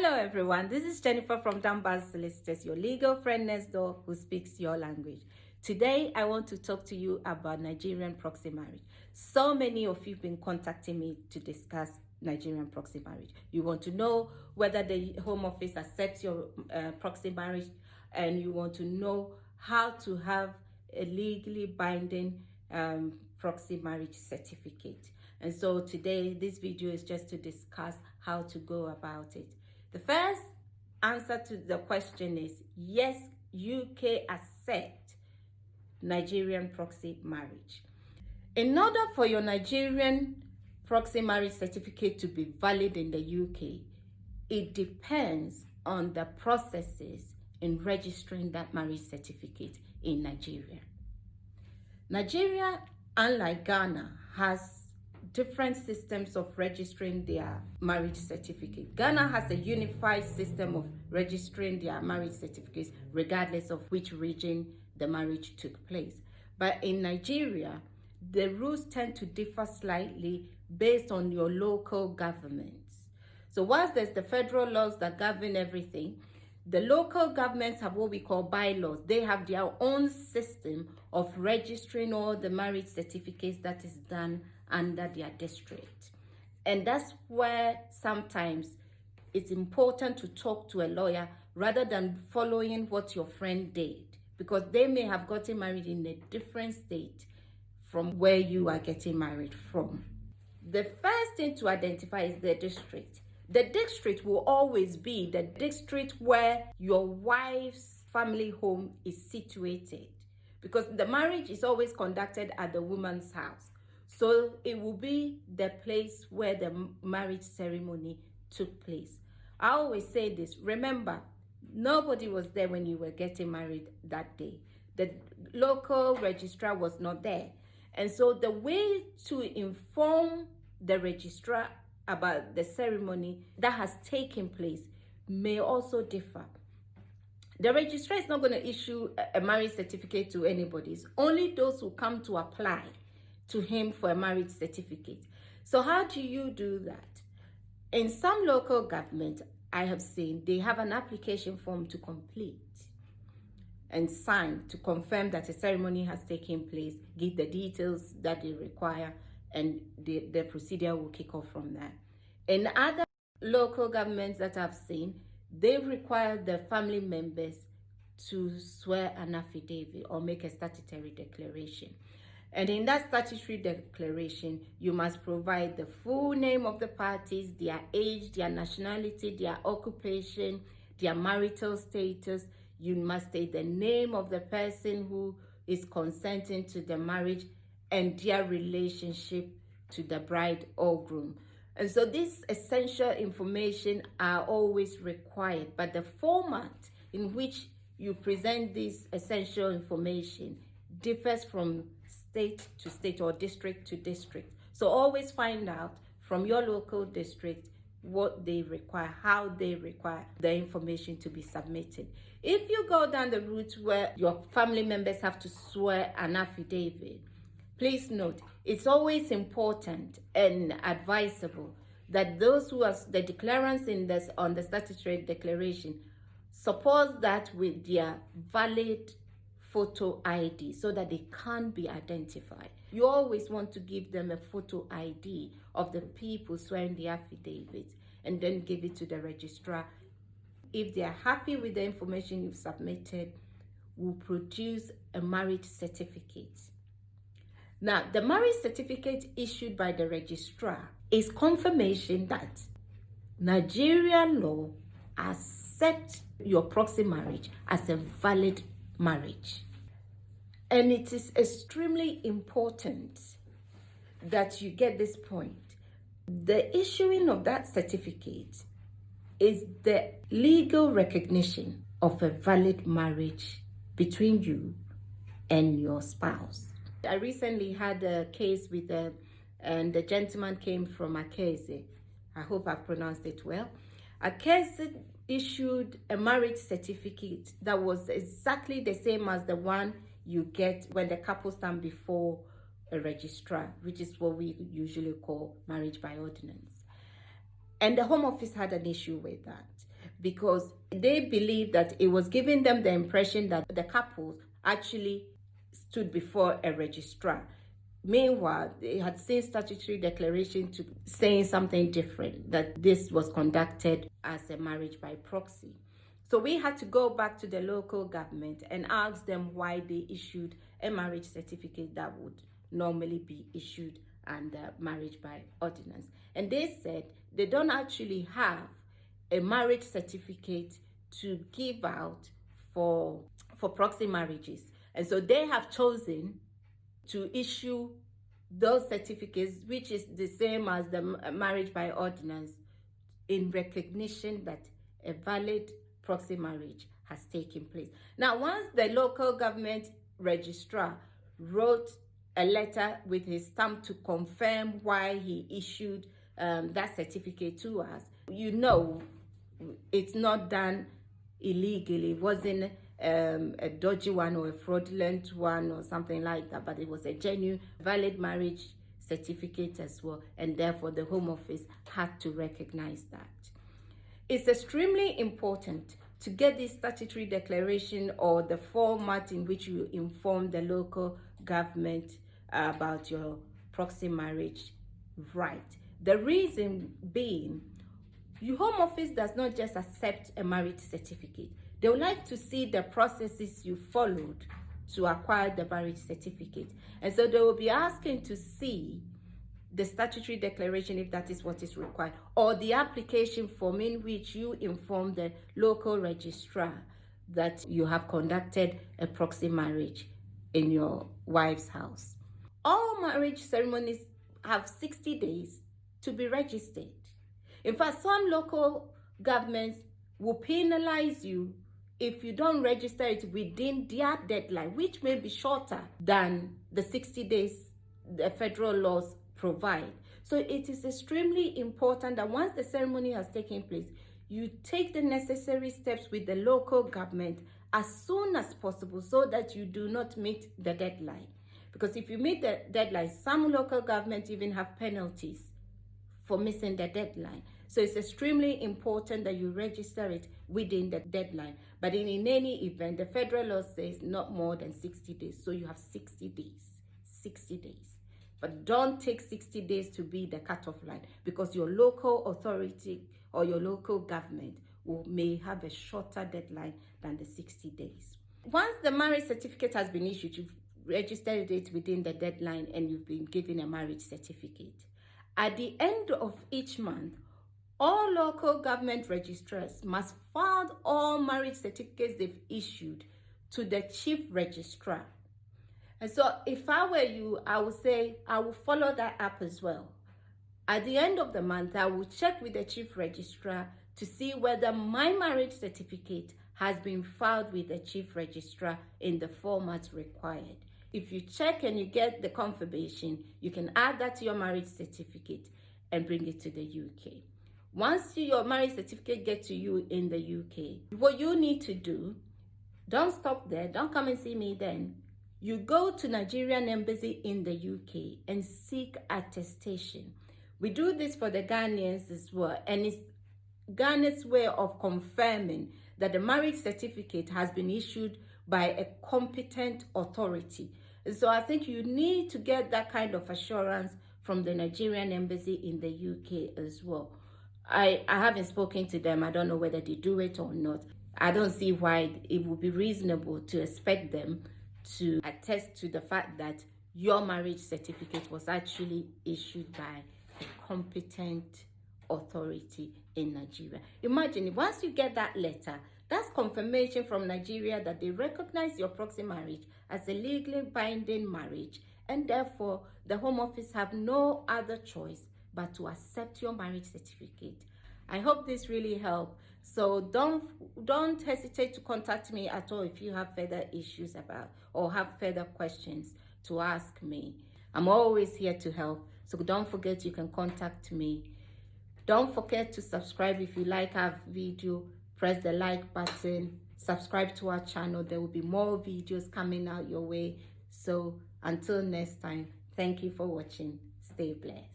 Hello everyone, this is Jennifer from Danbaz Solicitors, your legal friend next door who speaks your language. Today, I want to talk to you about Nigerian proxy marriage. So many of you have been contacting me to discuss Nigerian proxy marriage. You want to know whether the Home Office accepts your proxy marriage, and you want to know how to have a legally binding proxy marriage certificate. And so today, this video is just to discuss how to go about it. The first answer to the question is yes, UK accept Nigerian proxy marriage. In order for your Nigerian proxy marriage certificate to be valid in the UK, it depends on the processes in registering that marriage certificate in Nigeria. Nigeria, unlike Ghana, has different systems of registering their marriage certificate. Ghana has a unified system of registering their marriage certificates regardless of which region the marriage took place. But in Nigeria, the rules tend to differ slightly based on your local governments. So whilst there's the federal laws that govern everything, the local governments have what we call bylaws. They have their own system of registering all the marriage certificates that is done under their district. And that's where sometimes it's important to talk to a lawyer rather than following what your friend did, because they may have gotten married in a different state from where you are getting married from. The first thing to identify is the district. The district will always be the district where your wife's family home is situated, because the marriage is always conducted at the woman's house. So it will be the place where the marriage ceremony took place. I always say this, remember, nobody was there when you were getting married that day. The local registrar was not there. And so the way to inform the registrar about the ceremony that has taken place may also differ. The registrar is not going to issue a marriage certificate to anybody. It's only those who come to apply to him for a marriage certificate. So how do you do that? In some local government, I have seen they have an application form to complete and sign to confirm that a ceremony has taken place, give the details that they require, and the procedure will kick off from there. In other local governments that I've seen, they require the family members to swear an affidavit or make a statutory declaration. And in that statutory declaration, you must provide the full name of the parties, their age, their nationality, their occupation, their marital status. You must state the name of the person who is consenting to the marriage and their relationship to the bride or groom. And so these essential information are always required, but the format in which you present this essential information differs from state to state or district to district. So always find out from your local district what they require, how they require the information to be submitted. If you go down the route where your family members have to swear an affidavit, please note, it's always important and advisable that those who are the declarants on the statutory declaration support that with their valid photo ID so that they can't be identified. You always want to give them a photo ID of the people swearing the affidavit and then give it to the registrar. If they are happy with the information you've submitted, we'll produce a marriage certificate. Now, the marriage certificate issued by the registrar is confirmation that Nigerian law accepts your proxy marriage as a valid marriage. And it is extremely important that you get this point. The issuing of that certificate is the legal recognition of a valid marriage between you and your spouse. I recently had a case with and the gentleman came from Akese. I hope I've pronounced it well. Akese issued a marriage certificate that was exactly the same as the one you get when the couple stand before a registrar, which is what we usually call marriage by ordinance. And the Home Office had an issue with that because they believed that it was giving them the impression that the couples actually stood before a registrar. Meanwhile, they had seen statutory declaration to saying something different, that this was conducted as a marriage by proxy. So we had to go back to the local government and ask them why they issued a marriage certificate that would normally be issued under marriage by ordinance. And they said they don't actually have a marriage certificate to give out for proxy marriages. And so they have chosen to issue those certificates, which is the same as the marriage by ordinance, in recognition that a valid proxy marriage has taken place. Now, once the local government registrar wrote a letter with his stamp to confirm why he issued that certificate to us, it's not done illegally. It wasn't a dodgy one or a fraudulent one or something like that, but it was a genuine, valid marriage certificate as well, and therefore the Home Office had to recognize that. It's extremely important to get this statutory declaration or the format in which you inform the local government about your proxy marriage right. The reason being, your Home Office does not just accept a marriage certificate. They would like to see the processes you followed to acquire the marriage certificate. And so they will be asking to see the statutory declaration, if that is what is required, or the application form in which you inform the local registrar that you have conducted a proxy marriage in your wife's house. All marriage ceremonies have 60 days to be registered. In fact, some local governments will penalize you if you don't register it within their deadline, which may be shorter than the 60 days the federal laws provide. So it is extremely important that once the ceremony has taken place, you take the necessary steps with the local government as soon as possible so that you do not meet the deadline. Because if you meet the deadline, some local governments even have penalties for missing the deadline. So it's extremely important that you register it within the deadline. But in any event, the federal law says not more than 60 days. So you have 60 days. 60 days. But don't take 60 days to be the cutoff line, because your local authority or your local government may have a shorter deadline than the 60 days. Once the marriage certificate has been issued, you've registered it within the deadline and you've been given a marriage certificate. At the end of each month, all local government registrars must file all marriage certificates they've issued to the chief registrar. And so if I were you, I would say I will follow that up as well. At the end of the month, I will check with the chief registrar to see whether my marriage certificate has been filed with the chief registrar in the format required. If you check and you get the confirmation, you can add that to your marriage certificate and bring it to the UK. Once your marriage certificate gets to you in the UK, what you need to do, don't stop there, don't come and see me then. You go to Nigerian Embassy in the UK and seek attestation. We do this for the Ghanaians as well, and it's Ghana's way of confirming that the marriage certificate has been issued by a competent authority. So I think you need to get that kind of assurance from the Nigerian Embassy in the UK as well. I haven't spoken to them. I don't know whether they do it or not. I don't see why it would be reasonable to expect them to attest to the fact that your marriage certificate was actually issued by a competent authority in Nigeria. Imagine, once you get that letter, that's confirmation from Nigeria that they recognize your proxy marriage as a legally binding marriage, and therefore the Home Office have no other choice but to accept your marriage certificate. I hope this really helped. So don't hesitate to contact me at all if you have further issues about or have further questions to ask me. I'm always here to help. So don't forget, you can contact me. Don't forget to subscribe if you like our video. Press the like button. Subscribe to our channel. There will be more videos coming out your way. So until next time, thank you for watching. Stay blessed.